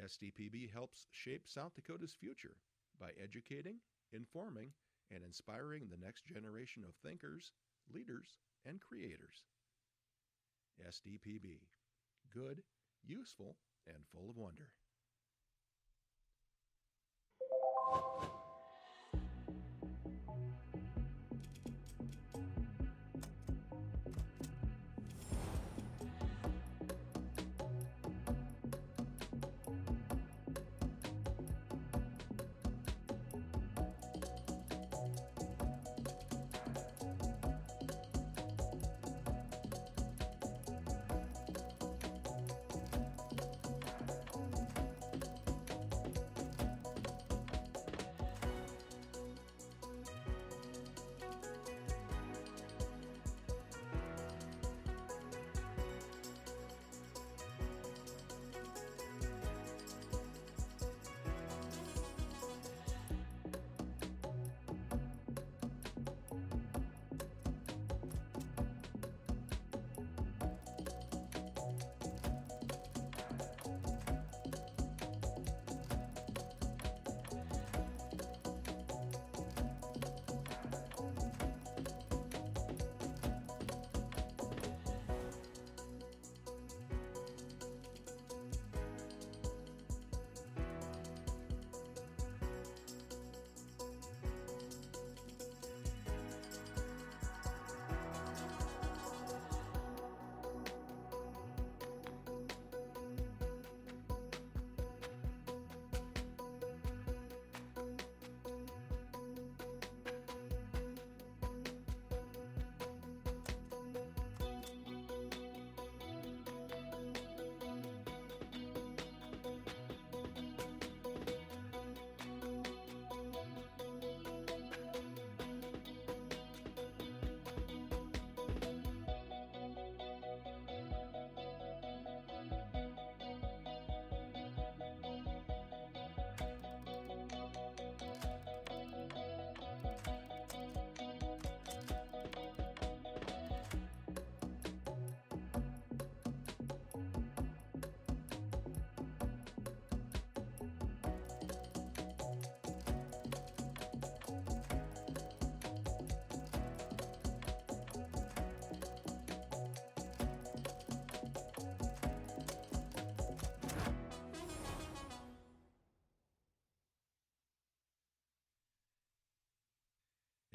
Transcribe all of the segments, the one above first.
SDPB helps shape South Dakota's future by educating, informing, and inspiring the next generation of thinkers, leaders, and creators. SDPB. Good, useful, and full of wonder.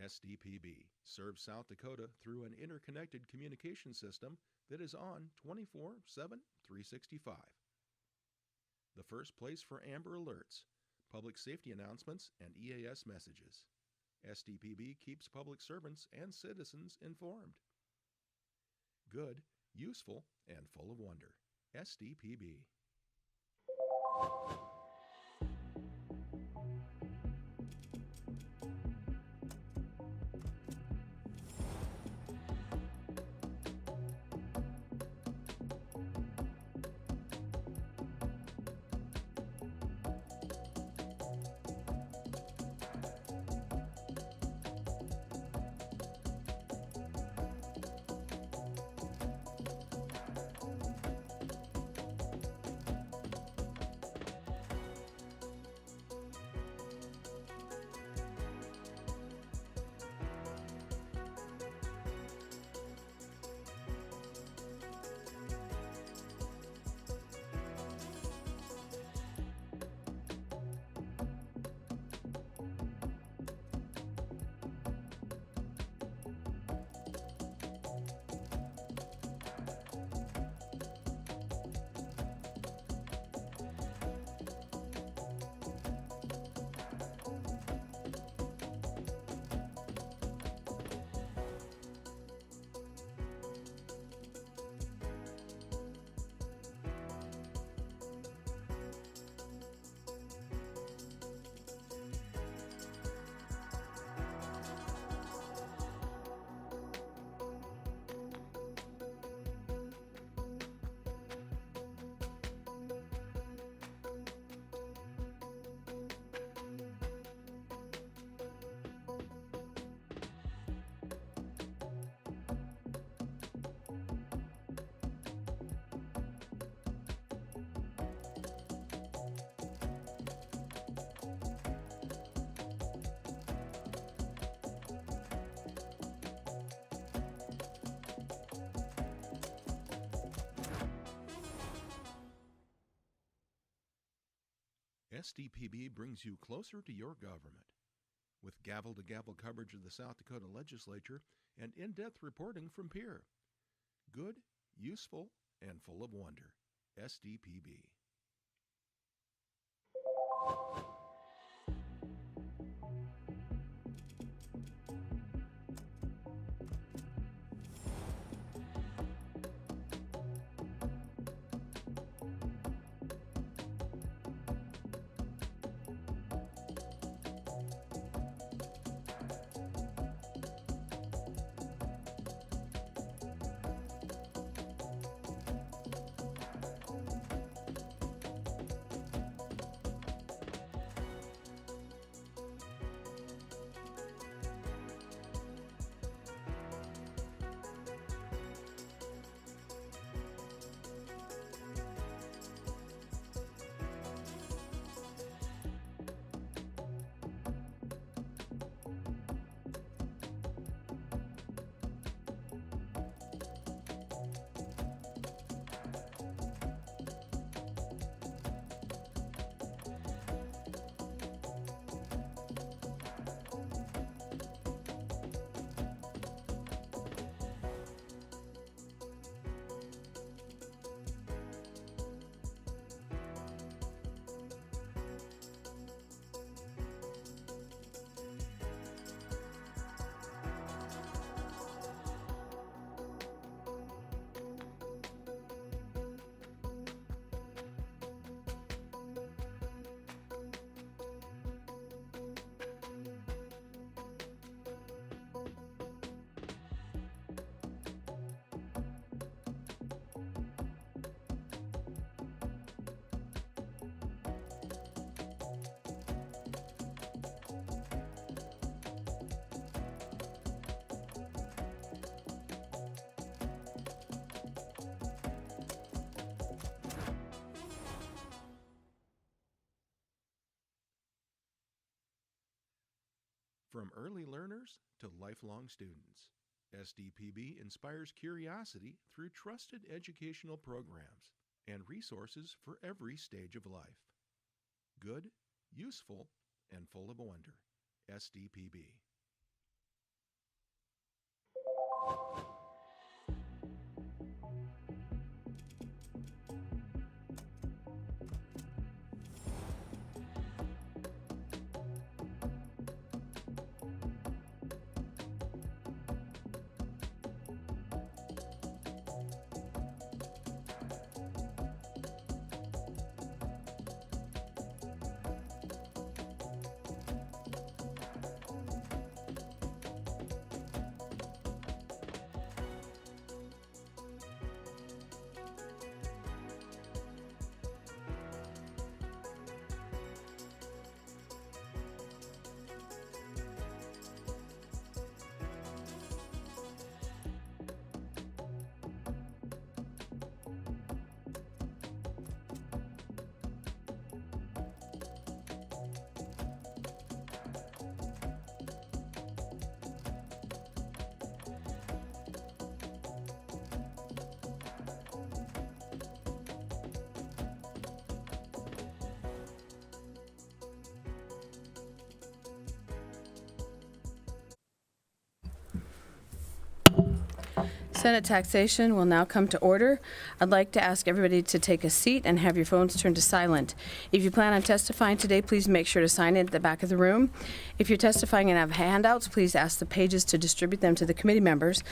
SDPB serves South Dakota through an interconnected communication system that is on 24/7, 365. The first place for Amber Alerts, public safety announcements, and EAS messages. SDPB keeps public servants and citizens informed. Good, useful, and full of wonder. SDPB. SDPB brings you closer to your government. With gavel-to-gavel coverage of the South Dakota legislature and in-depth reporting from peer. Good, useful, and full of wonder. SDPB. From early learners to lifelong students, SDPB inspires curiosity through trusted educational programs and resources for every stage of life. Good, useful, and full of wonder. SDPB. Senate taxation will now come to order. I'd like to ask everybody to take a seat and have your phones turned to silent. If you plan on testifying today, please make sure to sign in at the back of the room. If you're testifying and have handouts, please ask the pages to distribute them to the committee members.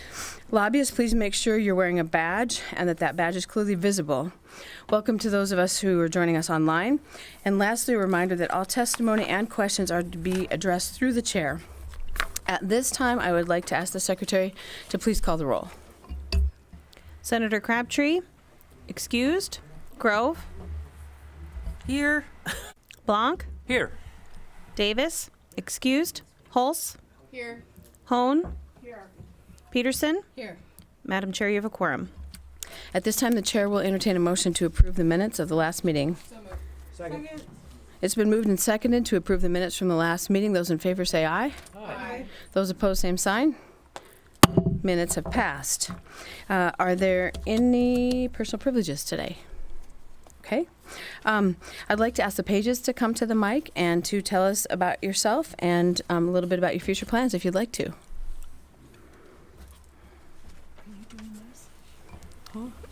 Lobbyists, please make sure you're wearing a badge and that badge is clearly visible. Welcome to those of us who are joining us online. And lastly, a reminder that all testimony and questions are to be addressed through the chair. At this time, I would like to ask the secretary to please call the roll. Senator Crabtree, excused. Grove, Here. Blanc, Here. Davis, excused. Hulse, Here. Hone, Here. Peterson. Here. Madam Chair, you have a quorum. At this time, the chair will entertain a motion to approve the minutes of the last meeting. So moved. Second. It's been moved and seconded to approve the minutes from the last meeting. Those in favor say aye. Aye. Those opposed, same sign. Minutes have passed. Are there any personal privileges today? Okay. I'd like to ask the pages to come to the mic and to tell us about yourself and a little bit about your future plans if you'd like to.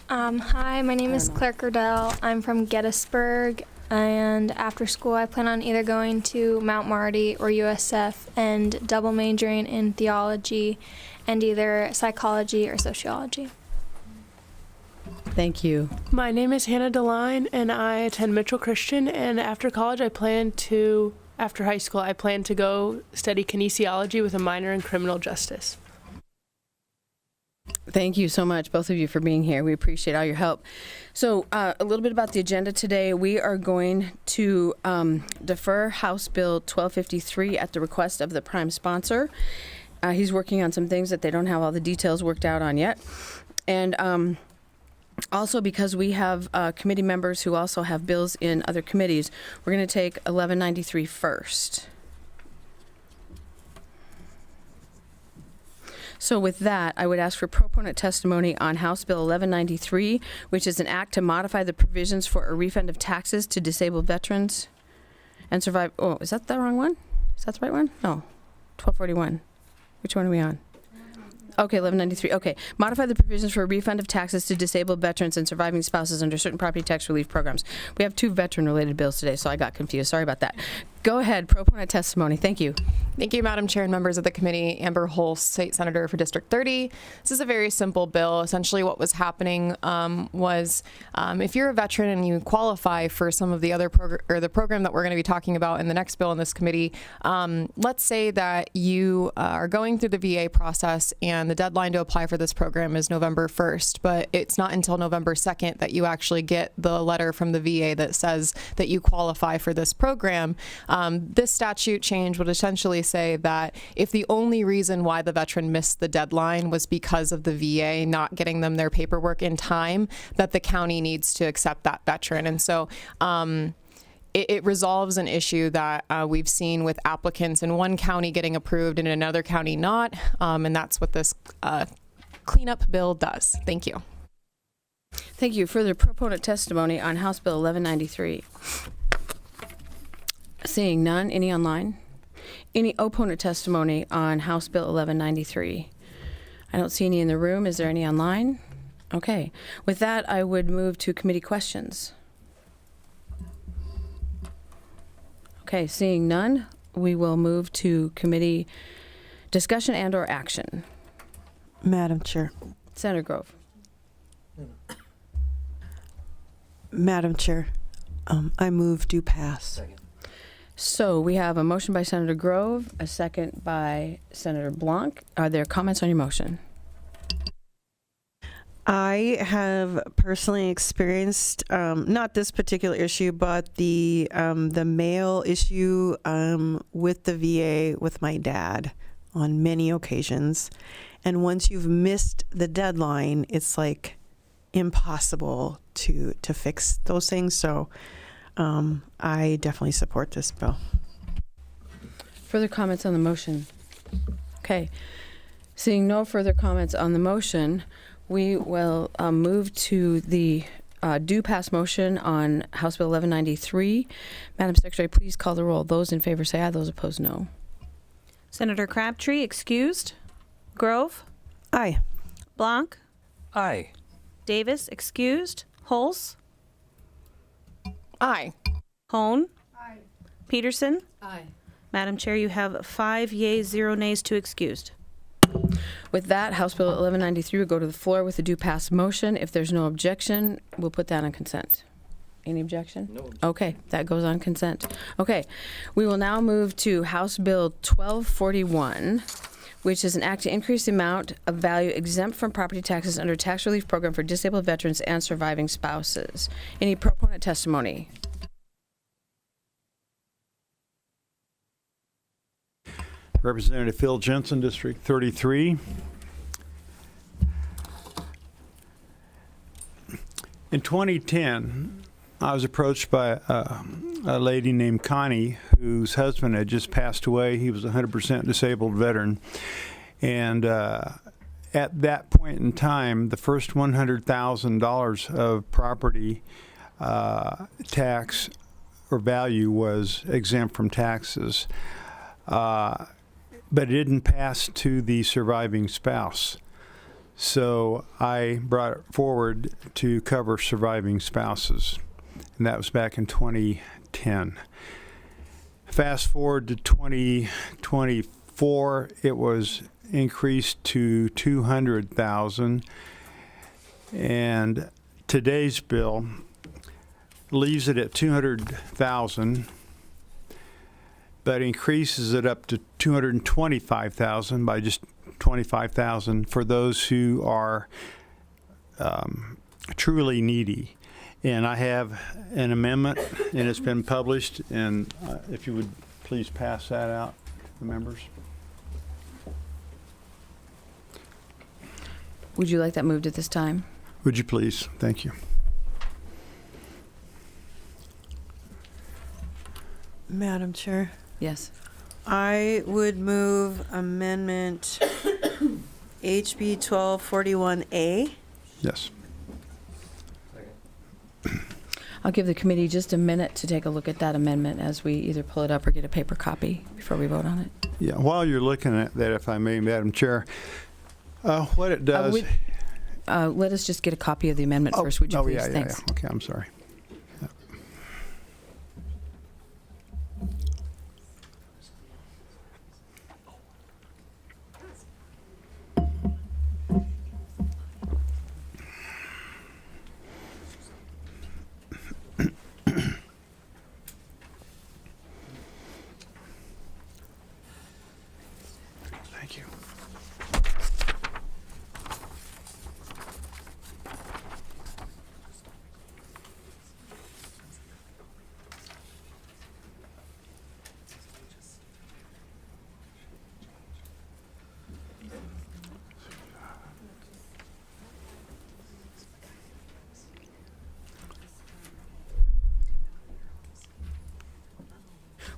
Hi, my name is Claire Cordell. I'm from Gettysburg, and after school I plan on either going to Mount Marty or USF and double majoring in theology and either psychology or sociology. Thank you. My name is Hannah DeLine, and I attend Mitchell Christian, and after college after high school, I plan to go study kinesiology with a minor in criminal justice. Thank you so much, both of you, for being here. We appreciate all your help. So a little bit about the agenda today. We are going to defer House Bill 1253 at the request of the prime sponsor. He's working on some things that they don't have all the details worked out on yet. And also, because we have committee members who also have bills in other committees, we're going to take 1193 first. So with that, I would ask for proponent testimony on House Bill 1193, which is an act to modify the provisions for a refund of taxes to disabled veterans and survive. Oh, is that the wrong one? Is that the right one? No, 1241. Which one are we on? Okay, 1193. Okay. Modify the provisions for a refund of taxes to disabled veterans and surviving spouses under certain property tax relief programs. We have 2 veteran-related bills today, so I got confused. Sorry about that. Go ahead. Proponent testimony. Thank you. Thank you, Madam Chair and members of the committee. Amber Holst, State Senator for District 30. This is a very simple bill. Essentially what was happening was if you're a veteran and you qualify for some of the other the program that we're going to be talking about in the next bill in this committee, let's say that you are going through the VA process and the deadline to apply for this program is November 1st, but it's not until November 2nd that you actually get the letter from the VA that says that you qualify for this program. This statute change would essentially say that if the only reason why the veteran missed the deadline was because of the VA not getting them their paperwork in time, that the county needs to accept that veteran. And so it resolves an issue that we've seen with applicants in one county getting approved and in another county not. And that's what this cleanup bill does. Thank you. Thank you. Further proponent testimony on House Bill 1193. Seeing none. Any online? Any opponent testimony on House Bill 1193? I don't see any in the room. Is there any online? Okay. With that, I would move to committee questions. Okay, seeing none, we will move to committee discussion and or action. Madam Chair. Senator Grove. Madam Chair, I move do pass. Second. So we have a motion by Senator Grove, a second by Senator Blanc. Are there comments on your motion? I have personally experienced not this particular issue, but the mail issue with the VA with my dad on many occasions. And once you've missed the deadline, it's like impossible to fix those things. So I definitely support this bill. Further comments on the motion? Okay. Seeing no further comments on the motion, we will move to the do pass motion on House Bill 1193. Madam Secretary, please call the roll. Those in favor say aye. Those opposed, no. Senator Crabtree, excused. Grove. Aye. Blanc. Aye. Davis, excused. Hulse. Aye. Hone. Aye. Peterson. Aye. Madam Chair, you have 5 yeas, 0 nays, 2 excused. With that, House Bill 1193 will go to the floor with a do pass motion. If there's no objection, we'll put that on consent. Any objection? No. Okay, that goes on consent. Okay, we will now move to House Bill 1241, which is an act to increase the amount of value exempt from property taxes under a tax relief program for disabled veterans and surviving spouses. Any proponent testimony? Representative Phil Jensen, District 33. In 2010, I was approached by a lady named Connie, whose husband had just passed away. He was a 100% disabled veteran. And at that point in time, the first $100,000 of property tax or value was exempt from taxes, but it didn't pass to the surviving spouse. So I brought it forward to cover surviving spouses, and that was back in 2010. Fast forward to 2024, it was increased to $200,000, and today's bill leaves it at $200,000, but increases it up to $225,000 by just $25,000 for those who are truly needy. And I have an amendment, and it's been published, and if you would please pass that out to the members. Would you like that moved at this time? Would you please? Thank you. Madam Chair, Yes. I would move amendment HB 1241A. Yes. I'll give the committee just a minute to take a look at that amendment as we either pull it up or get a paper copy before we vote on it. Yeah, while you're looking at that, if I may, Madam Chair, what it does... Let us just get a copy of the amendment first, would you please? Yeah, Thanks. yeah. Okay, I'm sorry. Yeah. Thank you.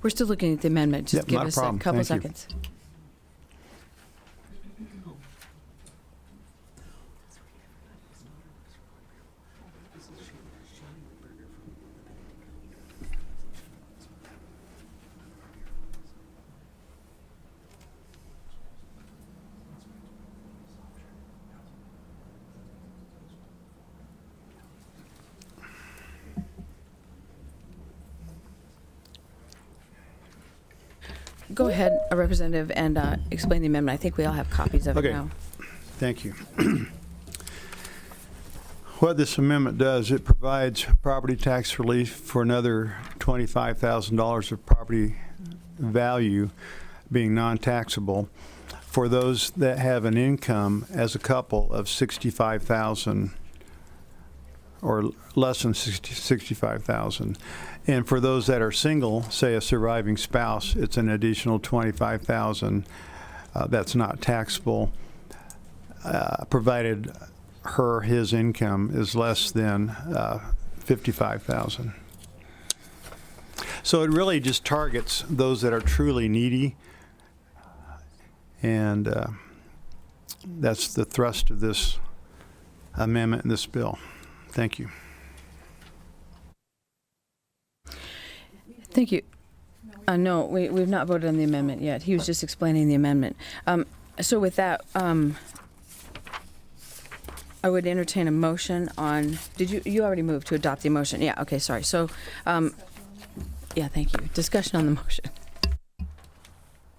We're still looking at the amendment. Just Yep, give not a us problem. a couple Thank you. seconds. Go ahead, Representative, and explain the amendment. I think we all have copies of it Okay. now. Thank you. What this amendment does, it provides property tax relief for another $25,000 of property value being non-taxable for those that have an income as a couple of $65,000 or less than $65,000. And for those that are single, say a surviving spouse, it's an additional $25,000 that's not taxable, provided his income is less than $55,000. So it really just targets those that are truly needy, and that's the thrust of this amendment in this bill. Thank you. Thank you. No, we've not voted on the amendment yet. He was just explaining the amendment. So with that, I would entertain a motion on, you already moved to adopt the motion? Yeah, okay, sorry. So, yeah, thank you. Discussion on the motion.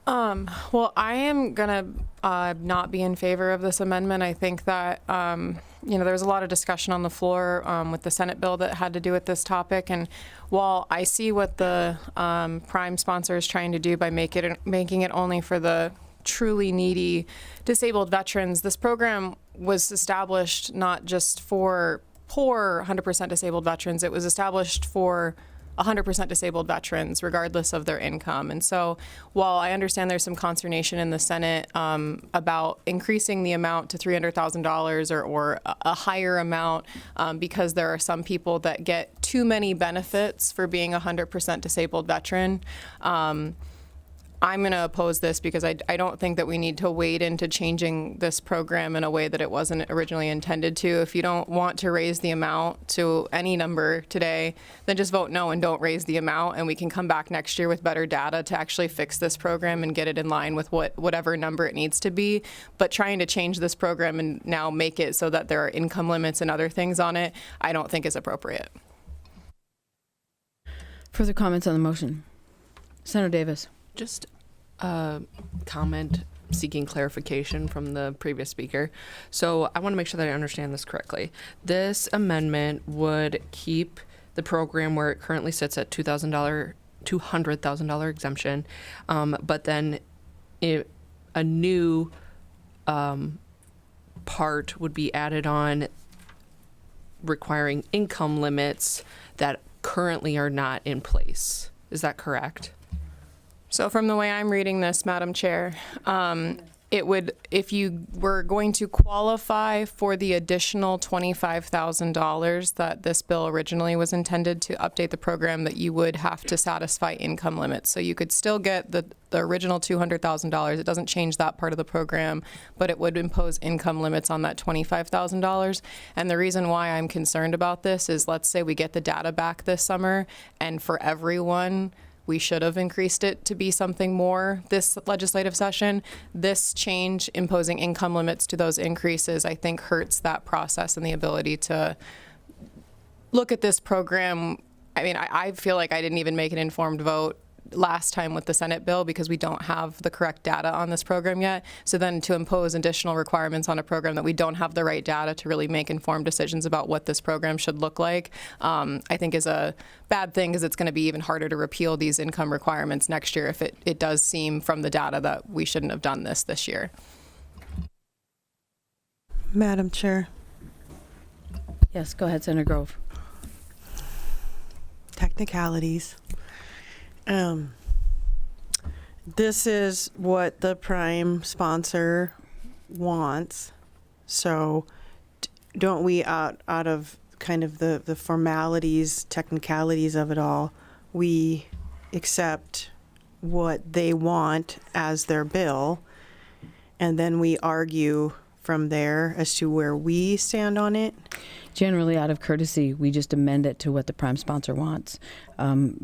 Well, I am gonna not be in favor of this amendment. I think that there was a lot of discussion on the floor with the Senate bill that had to do with this topic, and while I see what the prime sponsor is trying to do by making it only for the truly needy disabled veterans, this program was established not just for poor 100% disabled veterans. It was established for 100% disabled veterans, regardless of their income. And so while I understand there's some consternation in the Senate about increasing the amount to $300,000 or a higher amount because there are some people that get too many benefits for being a 100% disabled veteran, I'm going to oppose this because I don't think that we need to wade into changing this program in a way that it wasn't originally intended to. If you don't want to raise the amount to any number today, then just vote no and don't raise the amount, and we can come back next year with better data to actually fix this program and get it in line with whatever number it needs to be. But trying to change this program and now make it so that there are income limits and other things on it, I don't think is appropriate. Further comments on the motion? Senator Davis. Just a comment seeking clarification from the previous speaker. So I want to make sure that I understand this correctly. This amendment would keep the program where it currently sits at $200,000 exemption, but then a new part would be added on requiring income limits that currently are not in place. Is that correct? So from the way I'm reading this, Madam Chair, it would, if you were going to qualify for the additional $25,000 that this bill originally was intended to update the program, that you would have to satisfy income limits. So you could still get the original $200,000. It doesn't change that part of the program, but it would impose income limits on that $25,000. And the reason why I'm concerned about this is, let's say we get the data back this summer, and for everyone, we should have increased it to be something more this legislative session. This change imposing income limits to those increases, I think, hurts that process and the ability to look at this program. I mean, I feel like I didn't even make an informed vote last time with the Senate bill because we don't have the correct data on this program yet. So then to impose additional requirements on a program that we don't have the right data to really make informed decisions about what this program should look like, I think is a bad thing, because it's going to be even harder to repeal these income requirements next year if it does seem from the data that we shouldn't have done this year. Madam Chair. Yes, go ahead, Senator Grove. Technicalities. This is what the prime sponsor wants. So don't we, out of kind of the formalities, technicalities of it all, we accept what they want as their bill, and then we argue from there as to where we stand on it? Generally, out of courtesy, we just amend it to what the prime sponsor wants.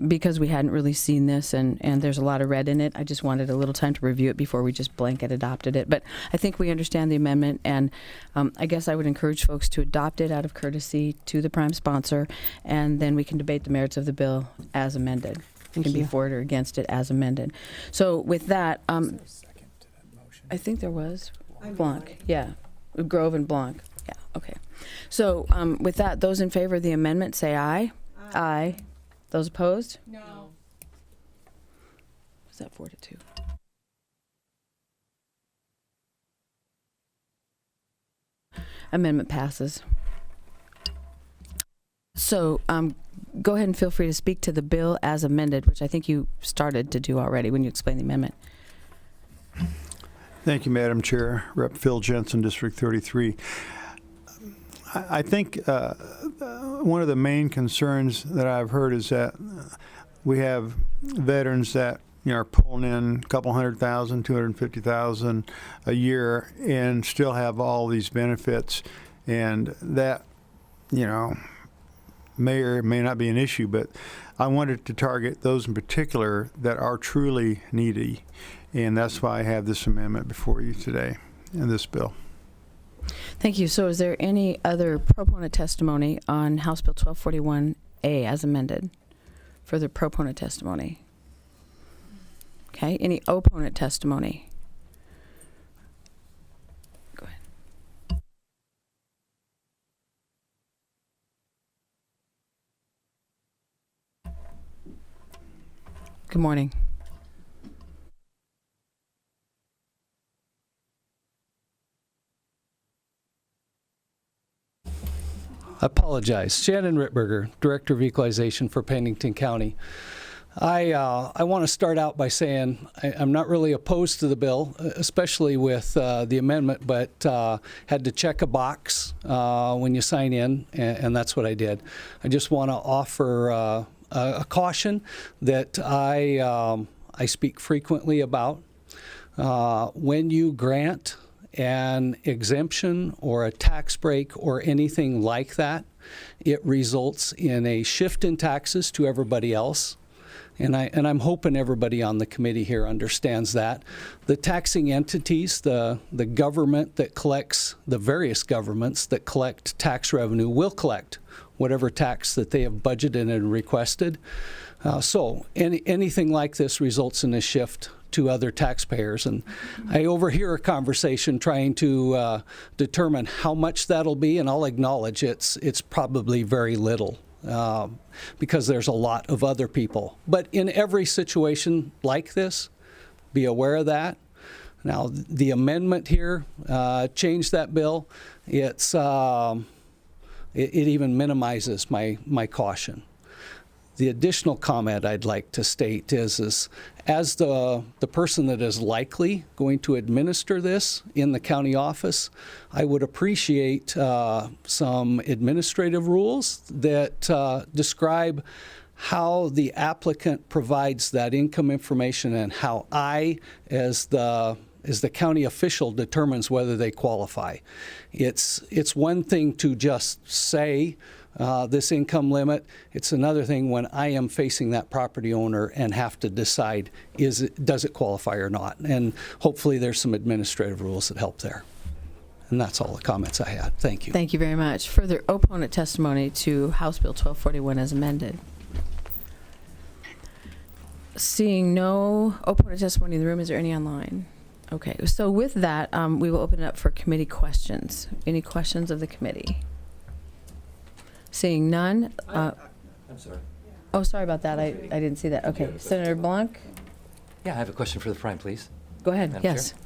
Because we hadn't really seen this and there's a lot of red in it, I just wanted a little time to review it before we just blanket adopted it. But I think we understand the amendment, and I guess I would encourage folks to adopt it out of courtesy to the prime sponsor, and then we can debate the merits of the bill as amended. It can be for it or against it as amended. So with that, I think there was Blanc. Yeah, Grove and Blanc. Yeah, okay. So with that, those in favor of the amendment say aye. Aye. Those opposed? No. Was that 4-2? Amendment passes. So go ahead and feel free to speak to the bill as amended, which I think you started to do already when you explained the amendment. Thank you, Madam Chair. Rep. Phil Jensen, District 33. I think one of the main concerns that I've heard is that we have veterans that are pulling in a couple $100,000, $250,000 a year and still have all these benefits, and that may or may not be an issue, but I wanted to target those in particular that are truly needy, and that's why I have this amendment before you today in this bill. Thank you. So is there any other proponent testimony on House Bill 1241A as amended? Further proponent testimony? Okay. Any opponent testimony? Go ahead. Good morning. I apologize. Shannon Rittberger, Director of Equalization for Pennington County. I want to start out by saying I'm not really opposed to the bill, especially with the amendment, but had to check a box when you sign in, and that's what I did. I just want to offer a caution that I I speak frequently about. When you grant an exemption or a tax break or anything like that, it results in a shift in taxes to everybody else. And I'm hoping everybody on the committee here understands that. The taxing entities, the government that collects, the various governments that collect tax revenue will collect whatever tax that they have budgeted and requested. So anything like this results in a shift to other taxpayers. And I overhear a conversation trying to determine how much that'll be, and I'll acknowledge it's probably very little. Because there's a lot of other people. But in every situation like this, be aware of that. Now, the amendment here changed that bill. It even minimizes my caution. The additional comment I'd like to state is as the person that is likely going to administer this in the county office, I would appreciate some administrative rules that describe how the applicant provides that income information and how I, as the county official, determines whether they qualify. It's one thing to just say this income limit. It's another thing when I am facing that property owner and have to decide, does it qualify or not? And hopefully there's some administrative rules that help there. And that's all the comments I had. Thank you. Thank you very much. Further opponent testimony to House Bill 1241 as amended. Seeing no opponent testimony in the room, is there any online? Okay, so with that, we will open it up for committee questions. Any questions of the committee? Seeing none. I'm sorry. Oh, sorry about that. I didn't see that. Okay, Senator Blanc. Yeah, I have a question for the prime, please. Go ahead. Madam Yes. Chair.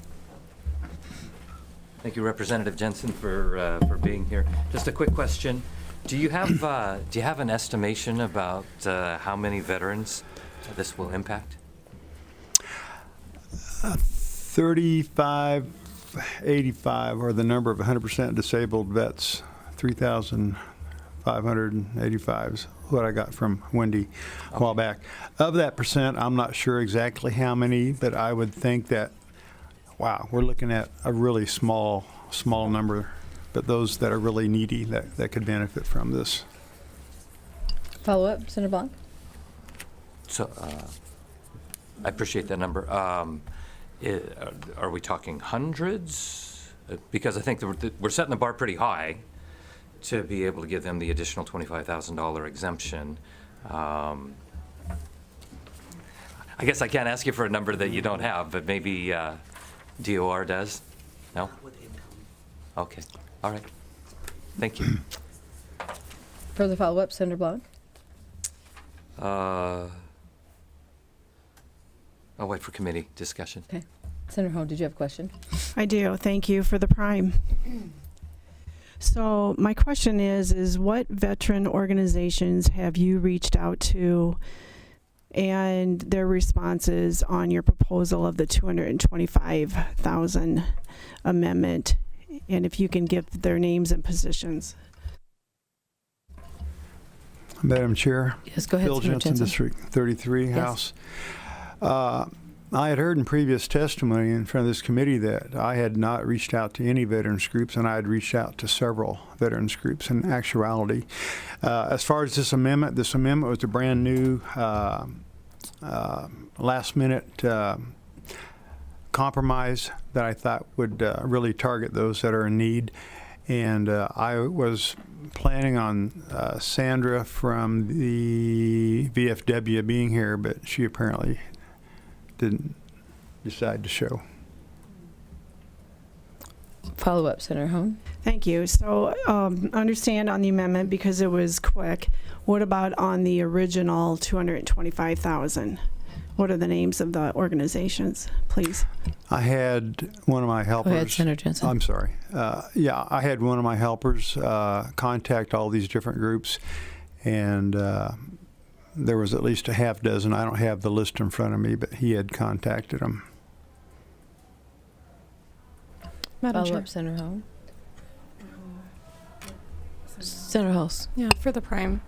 Thank you, Representative Jensen, for being here. Just a quick question: do you have an estimation about how many veterans this will impact? 3585 are the number of 100% disabled vets. 3,585 is what I got from Wendy a while back. Of that percent, I'm not sure exactly how many, but I would think that, wow, we're looking at a really small number, but those that are really needy that could benefit from this. Follow up, Senator Blanc. So, I appreciate that number. Are we talking hundreds? Because I think we're setting the bar pretty high to be able to give them the additional $25,000 exemption. I guess I can't ask you for a number that you don't have, but maybe DOR does? No? Okay. All right. Thank you. Further follow up, Senator Blanc. I'll wait for committee discussion. Okay. Senator Hone, did you have a question? I do. Thank you for the prime. So my question is what veteran organizations have you reached out to and their responses on your proposal of the $225,000 amendment? And if you can give their names and positions. Madam Chair. Yes, go ahead, Bill Senator Jensen, Jensen. District 33, Yes. House. I had heard in previous testimony in front of this committee that I had not reached out to any veterans groups, and I had reached out to several veterans groups in actuality. As far as this amendment was a brand new, last-minute compromise that I thought would really target those that are in need. And I was planning on Sandra from the VFW being here, but she apparently didn't decide to show. Follow up, Senator Hone. Thank you. So understand on the amendment because it was quick. What about on the original $225,000? What are the names of the organizations, please? I had one of my helpers. Go ahead, Senator Jensen. I'm sorry. I had one of my helpers contact all these different groups, and there was at least a half dozen. I don't have the list in front of me, but he had contacted them. Madam Follow Chair. up, Senator Hone. Senator Hulse. Yeah, for the prime.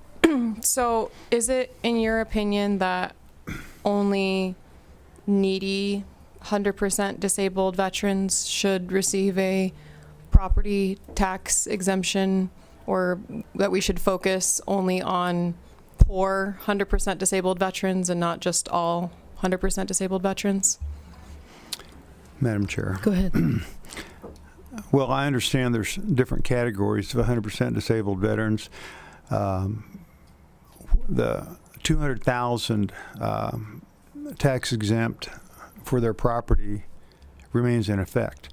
So is it, in your opinion, that only needy 100% disabled veterans should receive a property tax exemption, or that we should focus only on poor 100% disabled veterans and not just all 100% disabled veterans? Madam Chair. Go ahead. Well, I understand there's different categories of 100% disabled veterans. The 200,000 tax exempt for their property remains in effect.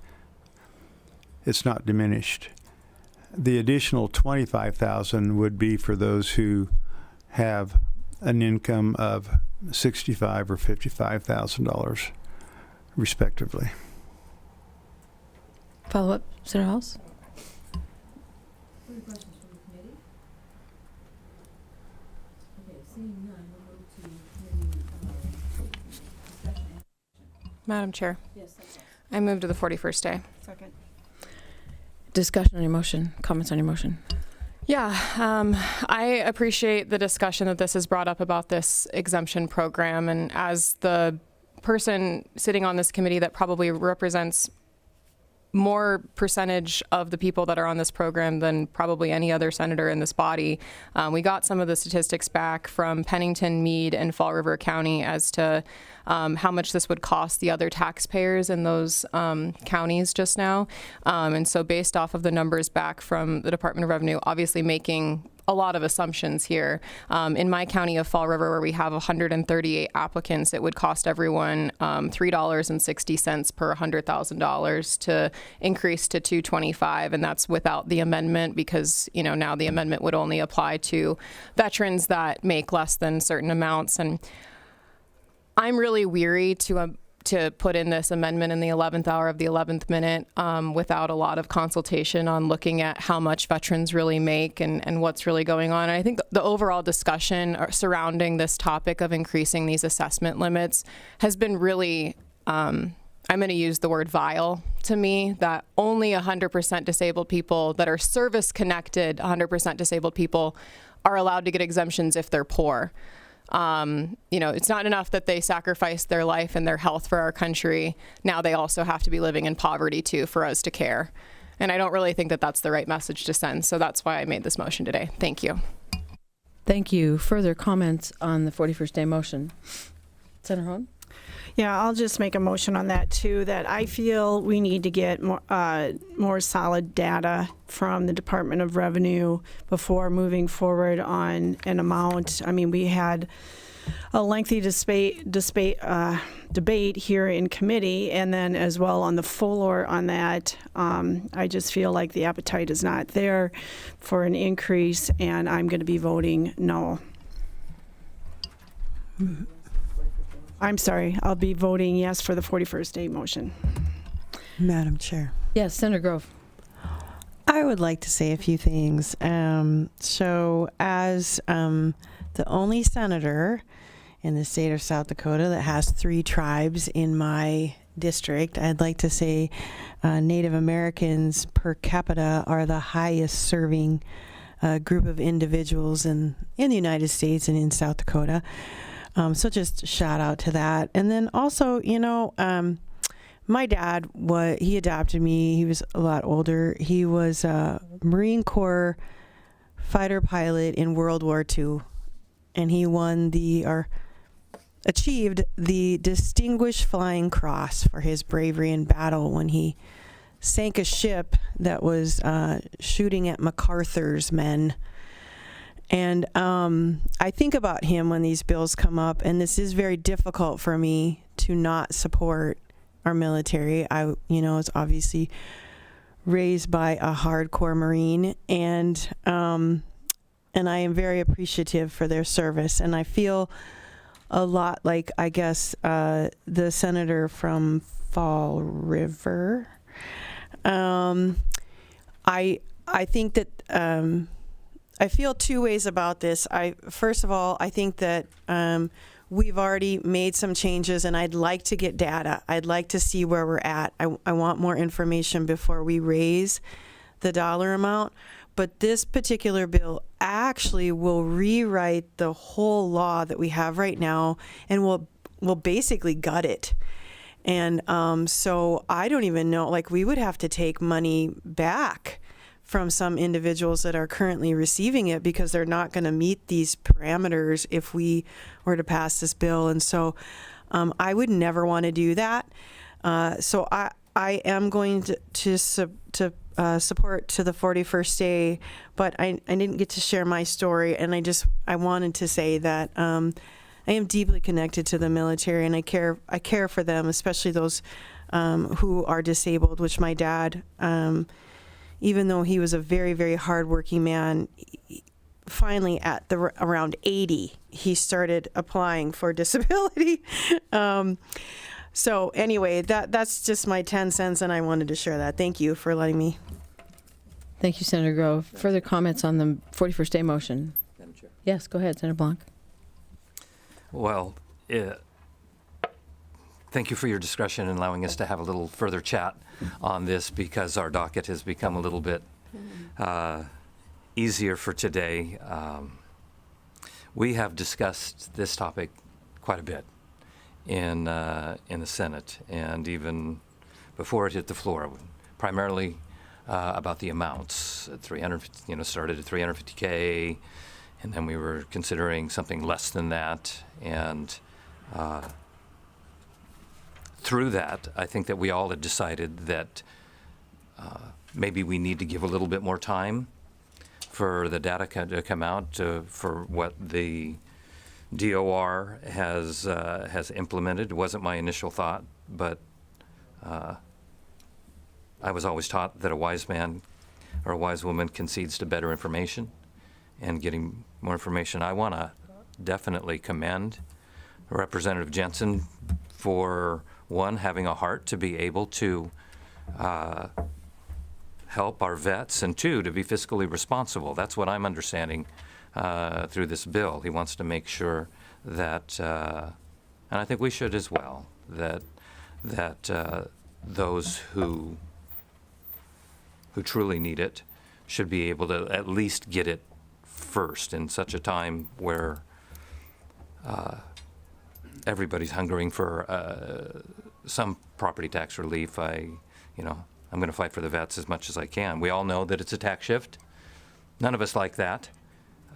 It's not diminished. The additional 25,000 would be for those who have an income of $65,000 or $55,000, respectively. Follow up, Senator Halls? Madam Chair. I move to the 41st day. Second. Discussion on your motion, comments on your motion. Yeah, I appreciate the discussion that this has brought up about this exemption program. And as the person sitting on this committee that probably represents more percentage of the people that are on this program than probably any other senator in this body, we got some of the statistics back from Pennington, Meade, and Fall River County as to how much this would cost the other taxpayers in those counties just now. And so based off of the numbers back from the Department of Revenue, obviously making a lot of assumptions here. In my county of Fall River, where we have 138 applicants, it would cost everyone $3.60 per $100,000 to increase to $225, and that's without the amendment, because now the amendment would only apply to veterans that make less than certain amounts. And I'm really weary to put in this amendment in the 11th hour of the 11th minute without a lot of consultation on looking at how much veterans really make and what's really going on. And I think the overall discussion surrounding this topic of increasing these assessment limits has been really, I'm going to use the word vile to me, that only 100% disabled people that are service-connected, 100% disabled people are allowed to get exemptions if they're poor. It's not enough that they sacrificed their life and their health for our country. Now they also have to be living in poverty too for us to care. And I don't really think that that's the right message to send. So that's why I made this motion today. Thank you. Thank you. Further comments on the 41st day motion? Senator Hone? Yeah, I'll just make a motion on that too, that I feel we need to get more solid data from the Department of Revenue before moving forward on an amount. I mean, we had a lengthy debate here in committee, and then as well on the floor on that. I just feel like the appetite is not there for an increase, and I'm going to be voting no. I'm sorry, I'll be voting yes for the 41st day motion. Madam Chair. Yes, Senator Grove. I would like to say a few things. So as the only senator in the state of South Dakota that has 3 tribes in my district, I'd like to say Native Americans per capita are the highest serving group of individuals in the United States and in South Dakota. So just shout out to that. And then also, my dad, he adopted me. He was a lot older. He was a Marine Corps fighter pilot in World War II. And he achieved the Distinguished Flying Cross for his bravery in battle when he sank a ship that was shooting at MacArthur's men. And I think about him when these bills come up, and this is very difficult for me to not support our military. I was obviously raised by a hardcore Marine, and I am very appreciative for their service. And I feel a lot like, I guess, the senator from Fall River. I think that. I feel 2 ways about this. First of all, I think that we've already made some changes, and I'd like to get data. I'd like to see where we're at. I want more information before we raise the dollar amount. But this particular bill actually will rewrite the whole law that we have right now, and will will basically gut it. And so I don't even know, like, we would have to take money back from some individuals that are currently receiving it because they're not going to meet these parameters if we were to pass this bill. And so I would never want to do that. So I am going to support to the 41st day, but I didn't get to share my story, and I wanted to say that I am deeply connected to the military, and I care for them, especially those who are disabled, which my dad, even though he was a very, very hardworking man, finally at around 80, he started applying for disability. So anyway, that's just my 10 cents, and I wanted to share that. Thank you for letting me. Thank you, Senator Grove. Further comments on the 41st day motion? Madam Chair. Yes, go ahead, Senator Blanc. Well, thank you for your discretion in allowing us to have a little further chat on this, because our docket has become a little bit easier for today. We have discussed this topic quite a bit in the Senate, and even before it hit the floor, primarily about the amounts. 300, started at 350K, and then we were considering something less than that. And through that, I think that we all had decided that maybe we need to give a little bit more time for the data to come out for what the DOR has implemented. It wasn't my initial thought, but I was always taught that a wise man or a wise woman concedes to better information and getting more information. I want to definitely commend Representative Jensen for, one, having a heart to be able to help our vets, and two, to be fiscally responsible. That's what I'm understanding through this bill. He wants to make sure that, and I think we should as well, that those who truly need it should be able to at least get it first in such a time where everybody's hungering for some property tax relief. I'm going to fight for the vets as much as I can. We all know that it's a tax shift. None of us like that.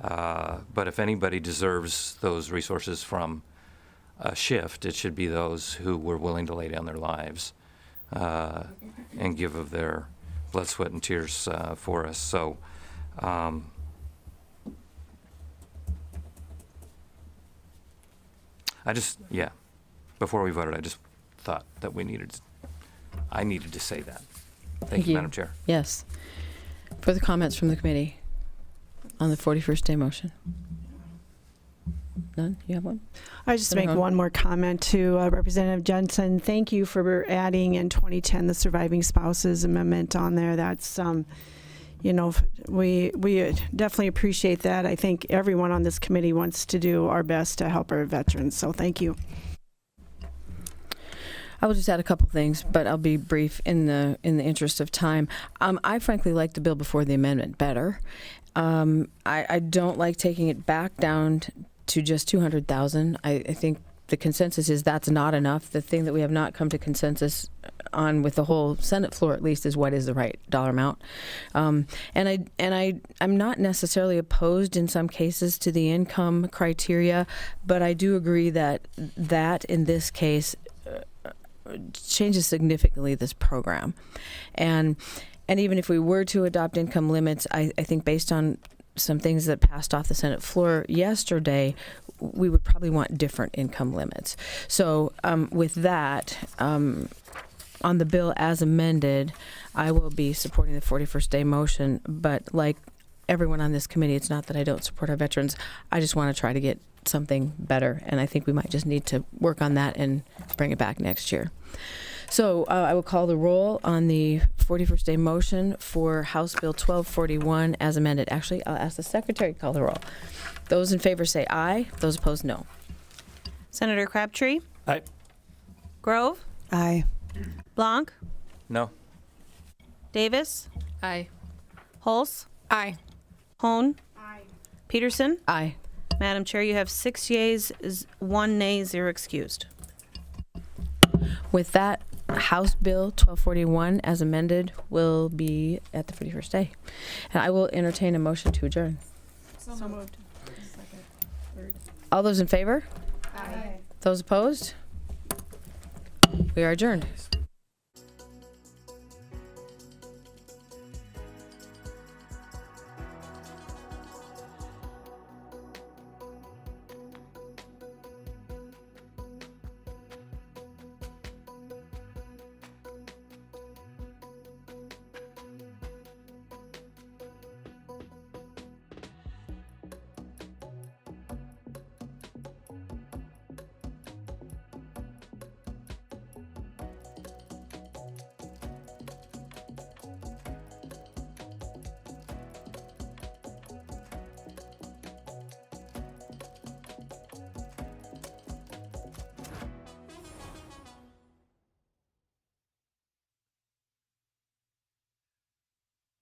But if anybody deserves those resources from a shift, it should be those who were willing to lay down their lives and give of their blood, sweat, and tears for us. So before we voted, I just thought that I needed to say that. Thank you, Madam Chair. Yes. Further comments from the committee on the 41st day motion? None? You have one? I just make one more comment to Representative Jensen. Thank you for adding in 2010 the surviving spouses amendment on there. That's, we definitely appreciate that. I think everyone on this committee wants to do our best to help our veterans. So thank you. I will just add a couple things, but I'll be brief in the interest of time. I frankly like the bill before the amendment better. I don't like taking it back down to just 200,000. I think the consensus is that's not enough. The thing that we have not come to consensus on with the whole Senate floor, at least, is what is the right dollar amount. I'm not necessarily opposed in some cases to the income criteria, but I do agree that in this case changes significantly this program. And even if we were to adopt income limits, I think based on some things that passed off the Senate floor yesterday, we would probably want different income limits. So with that, on the bill as amended, I will be supporting the 41st day motion. But like everyone on this committee, it's not that I don't support our veterans. I just want to try to get something better. And I think we might just need to work on that and bring it back next year. So I will call the roll on the 41st day motion for House Bill 1241 as amended. Actually, I'll ask the secretary to call the roll. Those in favor say aye. Those opposed, no. Senator Crabtree? Aye. Grove? Aye. Blanc? No. Davis? Aye. Hulse? Aye. Hone? Aye. Peterson? Aye. Madam Chair, you have 6 yeas, 1 nay, 0 excused. With that, House Bill 1241 as amended will be at the 41st day. And I will entertain a motion to adjourn. So moved. All those in favor? Aye. Those opposed? We are adjourned.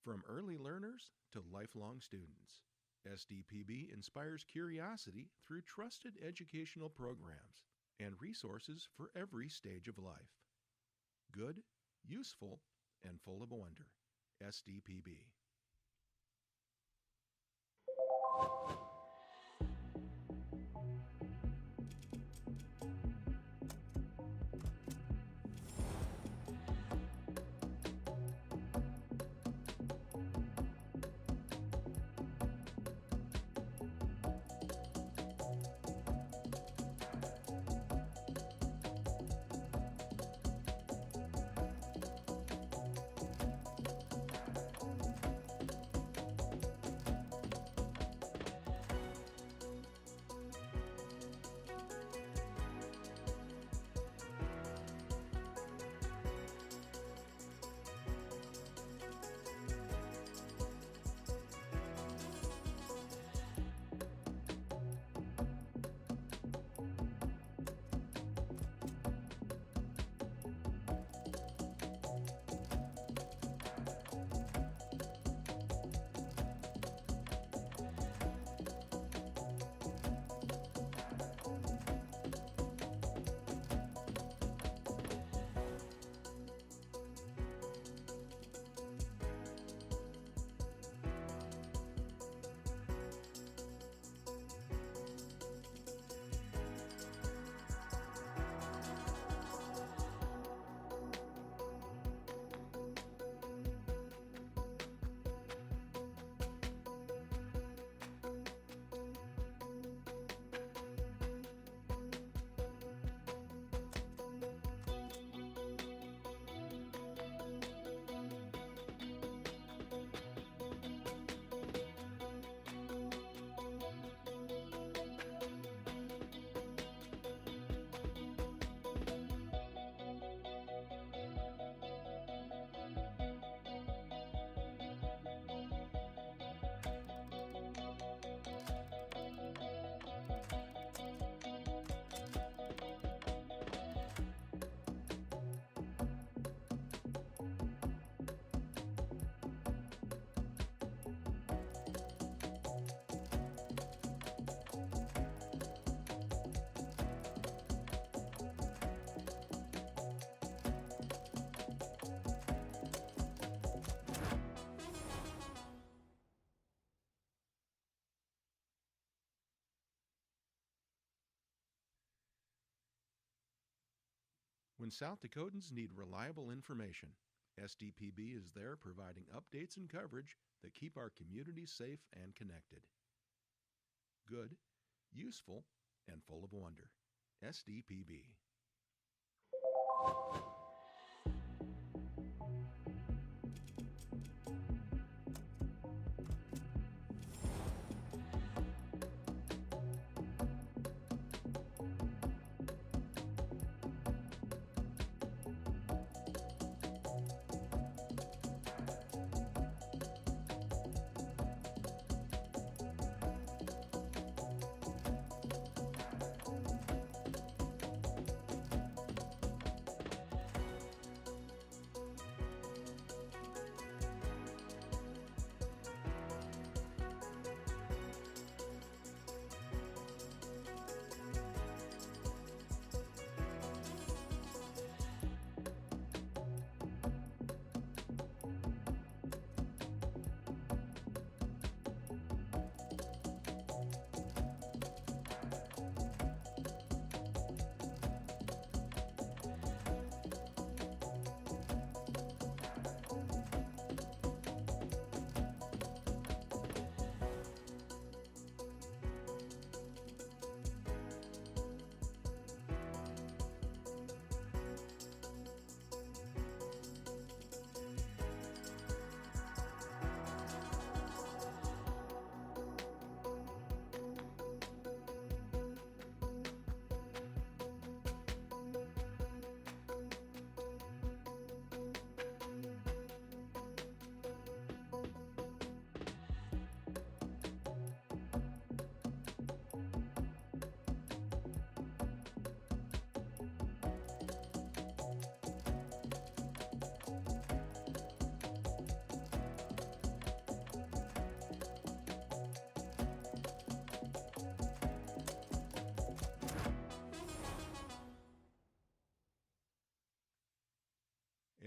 From early learners to lifelong students, SDPB inspires curiosity through trusted educational programs and resources for every stage of life. Good, useful, and full of wonder. SDPB. When South Dakotans need reliable information, SDPB is there providing updates and coverage that keep our communities safe and connected. Good, useful, and full of wonder. SDPB.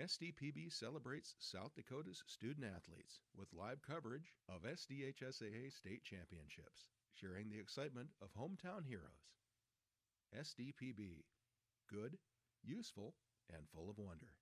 SDPB celebrates South Dakota's student athletes with live coverage of SDHSAA state championships, sharing the excitement of hometown heroes. SDPB, good, useful, and full of wonder.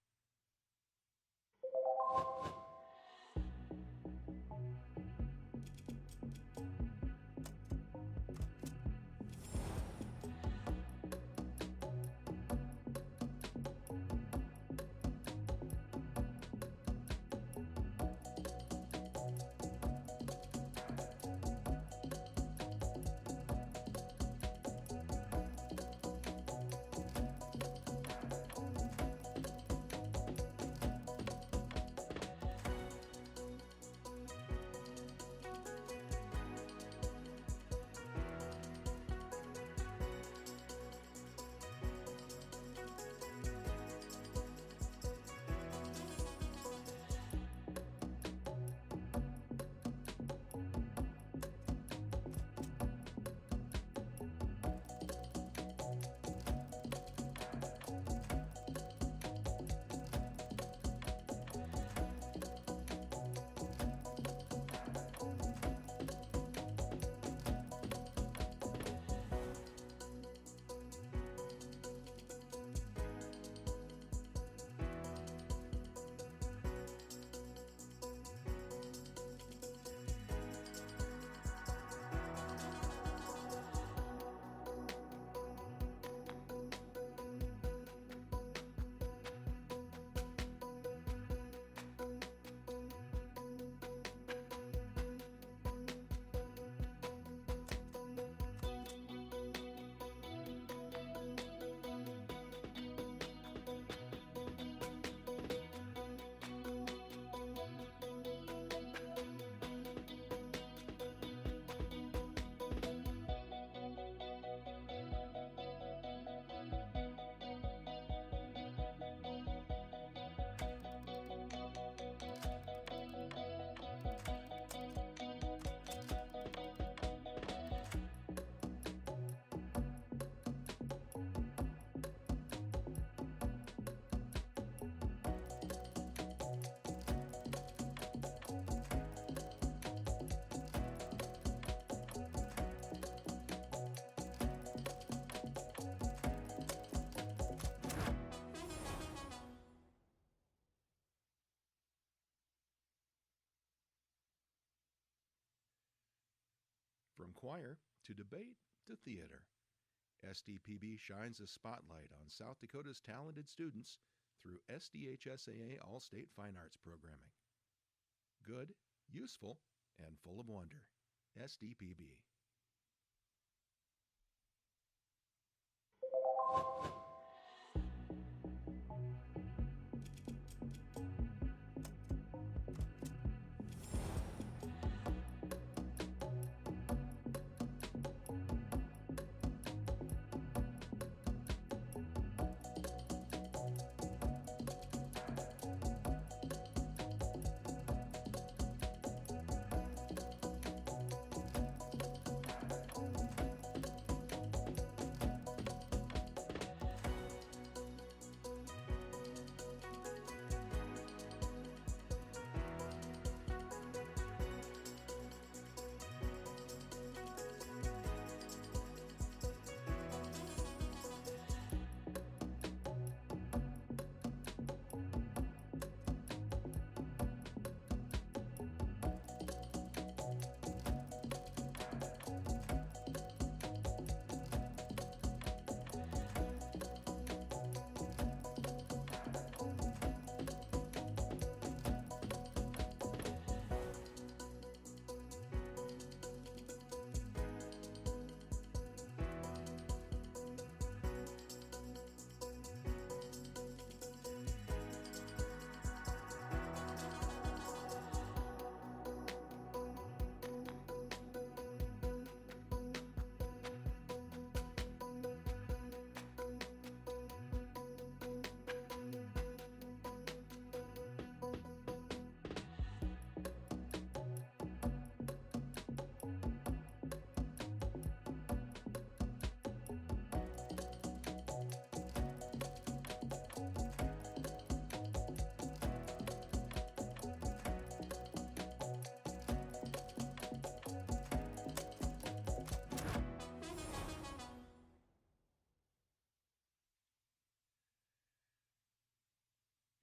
From choir to debate to theater, SDPB shines a spotlight on South Dakota's talented students through SDHSAA All-State Fine Arts programming. Good, useful, and full of wonder. SDPB.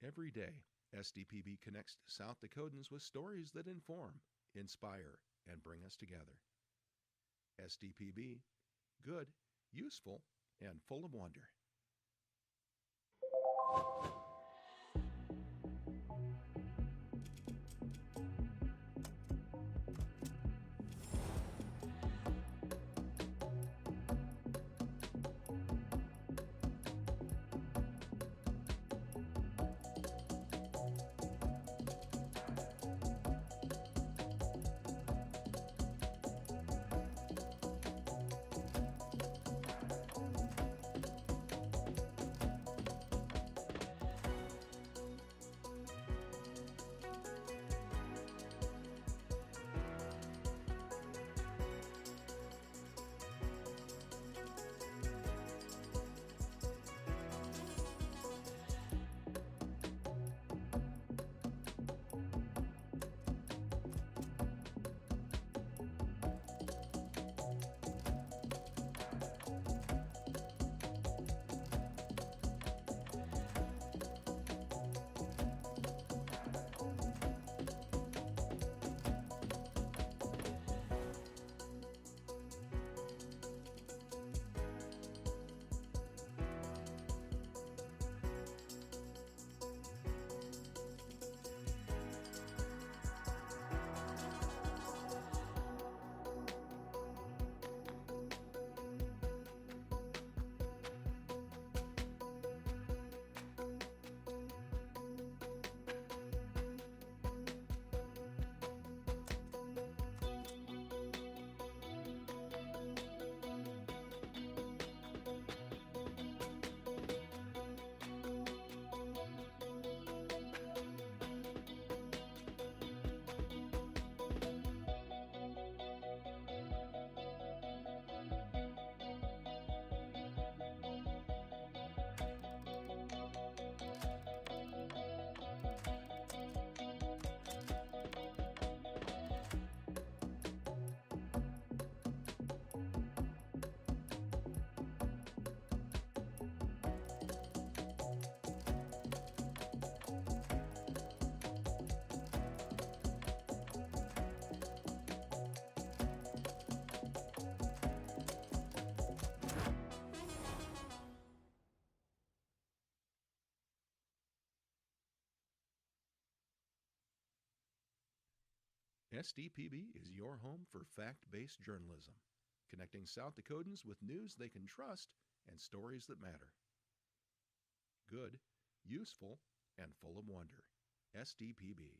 Every day, SDPB connects South Dakotans with stories that inform, inspire, and bring us together. SDPB, good, useful, and full of wonder. SDPB is your home for fact-based journalism, connecting South Dakotans with news they can trust and stories that matter. Good, useful, and full of wonder. SDPB.